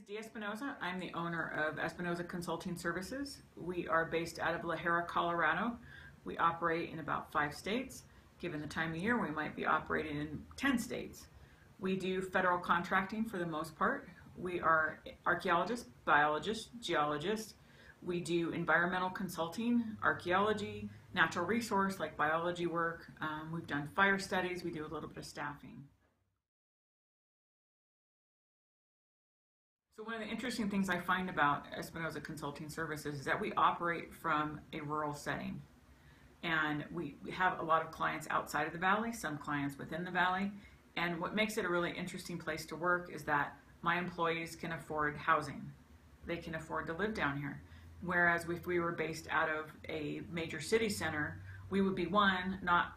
is Dee Espinoza. I'm the owner of Espinoza Consulting Services. We are based out of La Jolla, Colorado. We operate in about 5 states. Given the time of year, we might be operating in 10 states. We do federal contracting for the most part. We are archaeologists, biologists, geologists. We do environmental consulting, archaeology, natural resource like biology work. We've done fire studies. We do a little bit of staffing. So one of the interesting things I find about Espinoza Consulting Services is that we operate from a rural setting. And we have a lot of clients outside of the valley, some clients within the valley. And what makes it a really interesting place to work is that my employees can afford housing. They can afford to live down here. Whereas if we were based out of a major city center, we would be not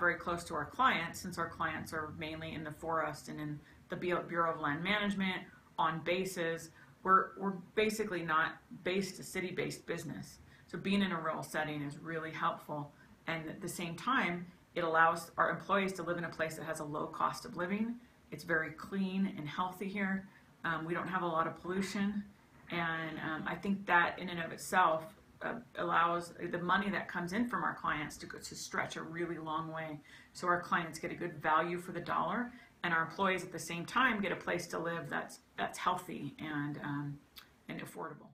very close to our clients, since our clients are mainly in the forest and in the Bureau of Land Management, on bases. We're basically not based a city-based business. So being in a rural setting is really helpful, and at the same time, it allows our employees to live in a place that has a low cost of living. It's very clean and healthy here. We don't have a lot of pollution, and I think that in and of itself allows the money that comes in from our clients to stretch a really long way. So our clients get a good value for the dollar, and our employees at the same time get a place to live that's healthy and affordable.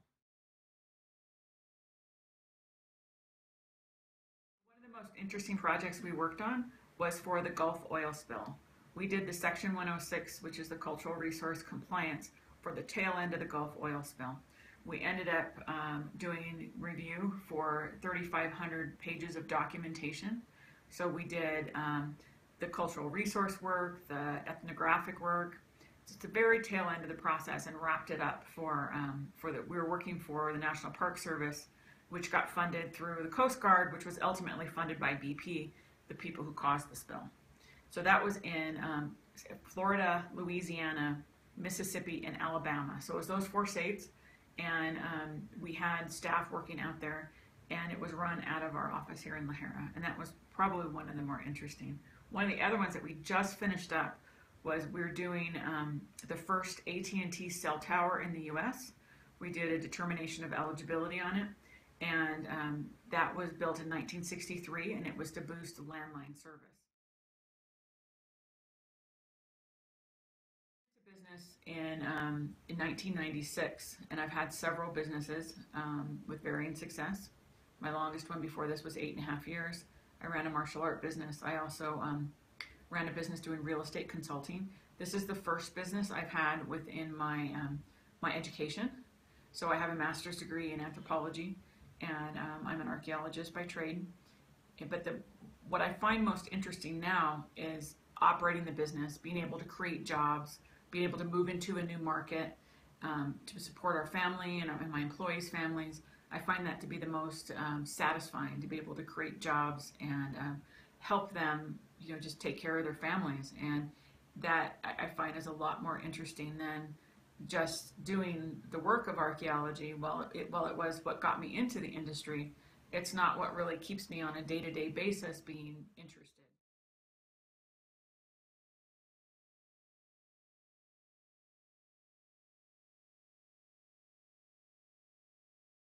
One of the most interesting projects we worked on was for the Gulf oil spill. We did the Section 106, which is the cultural resource compliance for the tail end of the Gulf oil spill. We ended up doing review for 3,500 pages of documentation. So we did the cultural resource work, the ethnographic work, just the very tail end of the process, and wrapped it up we were working for the National Park Service, which got funded through the Coast Guard, which was ultimately funded by BP, the people who caused the spill. So that was in Florida, Louisiana, Mississippi, and Alabama. So it was those 4 states, and we had staff working out there, and it was run out of our office here in La Jolla, and that was probably one of the more interesting. One of the other ones that we just finished up was we were doing the first ATT Cell Tower in the U.S. We did a determination of eligibility on it, and that was built in 1963, and it was to boost landline service. Business in 1996, and I've had several businesses with varying success. My longest one before this was 8.5 years. I ran a martial art business. I also ran a business doing real estate consulting. This is the first business I've had within my my education. So I have a master's degree in anthropology, and I'm an archaeologist by trade. But what I find most interesting now is operating the business, being able to create jobs, being able to move into a new market, to support our family and my employees' families. I find that to be the most satisfying, to be able to create jobs and help them, just take care of their families. And that I find is a lot more interesting than just doing the work of archaeology. While it was what got me into the industry, it's not what really keeps me on a day-to-day basis being interested.